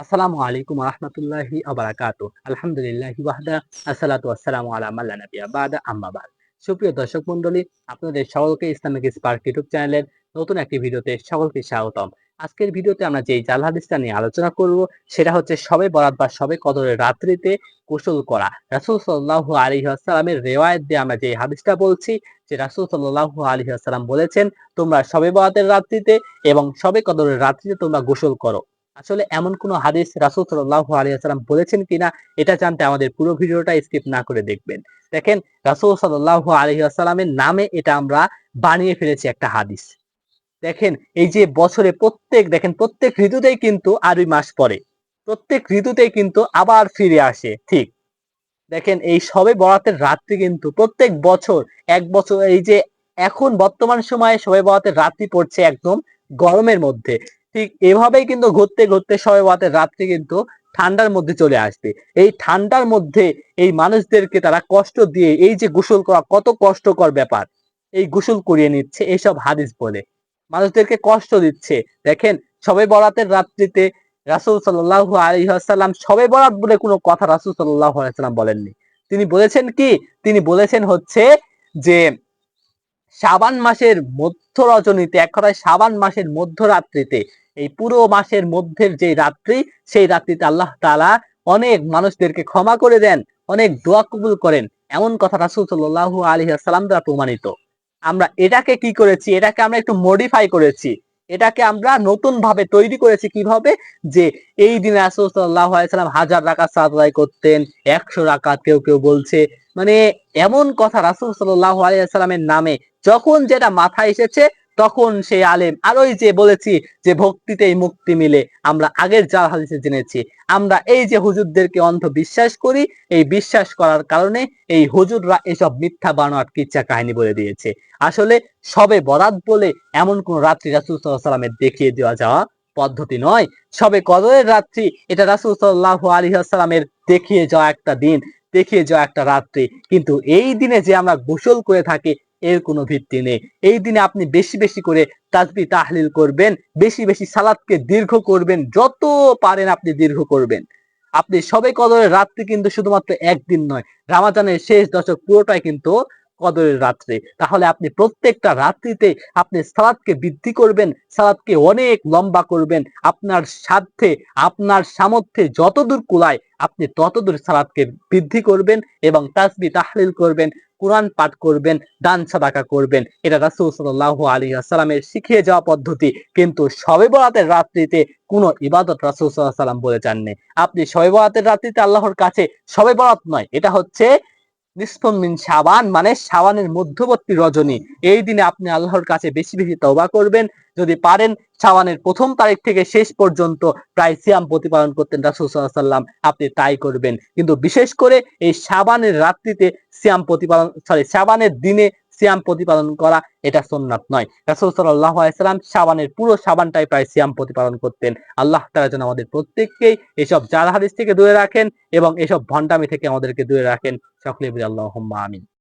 আসসালামু আলাইকুম ওয়া রাহমাতুল্লাহি ওয়া বারাকাতুহু। আলহামদুলিল্লাহি ওয়াহদা, আসসালাতু ওয়াসসালামু আলা মান লা নাবিয়্যা বা'দা, আম্মা বা'দ। সুপ্রিয় দর্শক মণ্ডলী, আপনাদের সকলকে ইসলামিক স্পার্ক ইউটিউব চ্যানেলের নতুন একটি ভিডিওতে সকলকে স্বাগতম। আজকের ভিডিওতে আমরা যেই জাল হাদিসটা নিয়ে আলোচনা করব সেটা হচ্ছে শবে বরাত বা শবে কদরের রাত্রিতে গোসল করা। রাসূল সাল্লাল্লাহু আলাইহি ওয়াসাল্লামের রিওয়ায়াত দিয়ে আমরা যে হাদিসটা বলছি যে রাসূল সাল্লাল্লাহু আলাইহি ওয়াসাল্লাম বলেছেন, তোমরা শবে বরাতের রাত্রিতে এবং শবে কদরের রাত্রিতে তোমরা গোসল করো। আসলে এমন কোন হাদিস রাসূল সাল্লাল্লাহু আলাইহি ওয়াসাল্লাম বলেছেন কিনা এটা জানতে আমাদের পুরো ভিডিওটা স্কিপ না করে দেখবেন। দেখেন, রাসূল সাল্লাল্লাহু আলাইহি ওয়াসাল্লামের নামে এটা আমরা বানিয়ে ফেলেছি একটা হাদিস। দেখেন, এই যে বছরে প্রত্যেক ঋতুতেই কিন্তু আরবি মাস পড়ে। প্রত্যেক ঋতুতেই কিন্তু আবার ফিরে আসে। ঠিক দেখেন, এই শবে বরাতের রাত্রি কিন্তু প্রত্যেক বছর, এক বছর এই যে এখন বর্তমান সময়ে শবে বরাতের রাত্রি পড়ছে একদম গরমের মধ্যে। ঠিক এভাবেই কিন্তু ঘুরতে ঘুরতে শবে বরাতের রাত্রি কিন্তু ঠান্ডার মধ্যে চলে আসবে। এই ঠান্ডার মধ্যে এই মানুষদেরকে তারা কষ্ট দিয়ে এই যে গোসল করা কত কষ্টকর ব্যাপার, এই গোসল করিয়ে নিচ্ছে এইসব হাদিস বলে মানুষদেরকে কষ্ট দিচ্ছে। দেখেন, শবে বরাতের রাত্রিতে রাসূল সাল্লাল্লাহু আলাইহি ওয়াসাল্লাম শবে বরাত বলে কোনো কথা রাসূল সাল্লাল্লাহু আলাইহি ওয়াসাল্লাম বলেননি। তিনি বলেছেন কি? তিনি বলেছেন হচ্ছে যে শাবান মাসের মধ্য রজনীতে, এক কথায় শাবান মাসের মধ্যরাত্রিতে, এই পুরো মাসের মধ্যের যে রাত্রি, সেই রাত্রিতে আল্লাহ তাআলা অনেক মানুষদেরকে ক্ষমা করে দেন, অনেক দোয়া কবুল করেন। এমন কথা রাসূল সাল্লাল্লাহু আলাইহি ওয়াসাল্লাম দ্বারা প্রমাণিত। আমরা এটাকে কি করেছি? এটাকে আমরা একটু মডিফাই করেছি। এটাকে আমরা নতুন ভাবে তৈরি করেছি কিভাবে? যে এই দিনে রাসূল সাল্লাল্লাহু আলাইহি ওয়াসাল্লাম 1000 রাকাত সালাত আদায় করতেন, 100 রাকাত কেউ বলছে। মানে এমন কথা রাসূল সাল্লাল্লাহু আলাইহি ওয়াসাল্লামের নামে যখন যেটা মাথায় এসেছে তখন সেই আলেম, আর ওই যে বলেছি যে ভক্তিতেই মুক্তি মিলে, আমরা আগের জাল হাদিসে জেনেছি। আমরা এই যে হুজুরদেরকে অন্ধ বিশ্বাস করি, এই বিশ্বাস করার কারণে এই হুজুররা এসব মিথ্যা বানোয়াট কিচ্ছা কাহিনী বলে দিয়েছে। আসলে শবে বরাত বলে এমন কোন রাত্রি রাসূল সাল্লাল্লাহু আলাইহি ওয়াসাল্লামের দেখিয়ে দেওয়া যাওয়া পদ্ধতি নয়। শবে কদরের রাত্রি এটা রাসূল সাল্লাল্লাহু আলাইহি ওয়াসাল্লামের দেখিয়ে যাওয়া একটা দিন, দেখিয়ে যাওয়া একটা রাত্রি। কিন্তু এই দিনে যে আমরা গোসল করে থাকি এর কোনো ভিত্তি নেই। এই দিনে আপনি বেশি করে তাসবিহ তাহলিল করবেন, বেশি সালাতকে দীর্ঘ করবেন, যত পারেন আপনি দীর্ঘ করবেন। আপনি শবে কদরের রাত্রি কিন্তু শুধুমাত্র একদিন নয়, রমাজানের শেষ দশক পুরোটাই কিন্তু কদরের রাত্রি। তাহলে আপনি প্রত্যেকটা রাত্রিতে আপনি সালাতকে বৃদ্ধি করবেন, সালাতকে অনেক লম্বা করবেন। আপনার সাধ্যে, আপনার সামর্থ্যে যতদূর কুলায় আপনি ততদূর সালাতকে বৃদ্ধি করবেন এবং তাসবিহ তাহলিল করবেন, কোরআন পাঠ করবেন, দান সাদাকা করবেন। এটা রাসূল সাল্লাল্লাহু আলাইহি ওয়াসাল্লামের শিখিয়ে যাওয়া পদ্ধতি। কিন্তু শবে বরাতের রাত্রিতে কোনো ইবাদত রাসূল সাল্লাল্লাহু আলাইহি ওয়াসাল্লাম বলে যাননি। আপনি শবে বরাতের রাত্রিতে আল্লাহর কাছে, শবে বরাত নয়, এটা হচ্ছে নিসফুম মিন শাবান, মানে শাবানের মধ্যবর্তী রজনী। এই দিনে আপনি আল্লাহর কাছে বেশি তওবা করবেন। যদি পারেন শাবানের প্রথম তারিখ থেকে শেষ পর্যন্ত প্রায় সিয়াম প্রতিপালন করতেন রাসূল সাল্লাল্লাহু আলাইহি ওয়াসাল্লাম, আপনি তাই করবেন। কিন্তু বিশেষ করে এই শাবানের রাত্রিতে শাবানের দিনে সিয়াম প্রতিপালন করা এটা সুন্নাত নয়। রাসূল সাল্লাল্লাহু আলাইহি ওয়াসাল্লাম শাবানের পুরো শাবানটাই প্রায় সিয়াম প্রতিপালন করতেন। আল্লাহ তাআলা যেন আমাদের প্রত্যেককেই এসব জাল হাদিস থেকে দূরে রাখেন এবং এসব ভণ্ডামি থেকে আমাদেরকে দূরে রাখেন। সকলে বলি আল্লাহুম্মা আমিন।